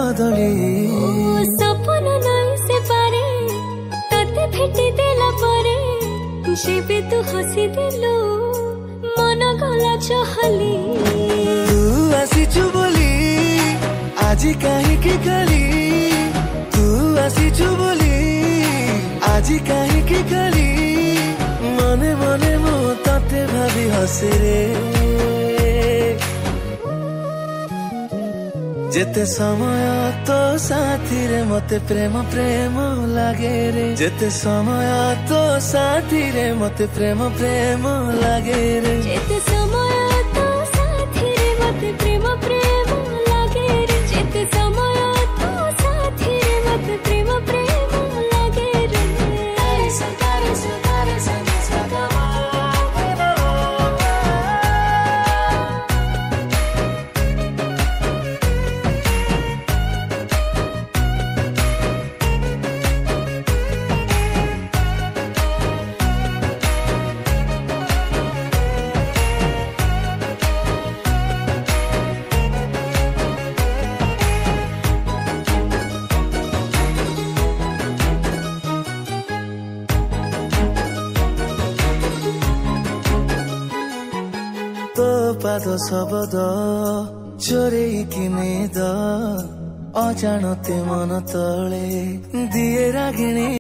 बदली सपन नहीं से पारे तते भेटी देला परे जेबे तू हसी दिलु मन गला चहली तू आसीचु बोली आजी काहे की गली तू आसीचु बोली आजी काहे की गली मने मने मो तते भाभी हसे रे जेते समय तो साथी रे मते प्रेम प्रेम लागे रे जेते समय तो साथी रे मते प्रेम प्रेम लागे रे जेते समय तो साथी रे मते प्रेम प्रेम लागे रे जेते समय तो साथी रे मते प्रेम प्रेम लागे रे तो पाद शब्द चोरे किने द अजाणते मन तले दिए रागिणी।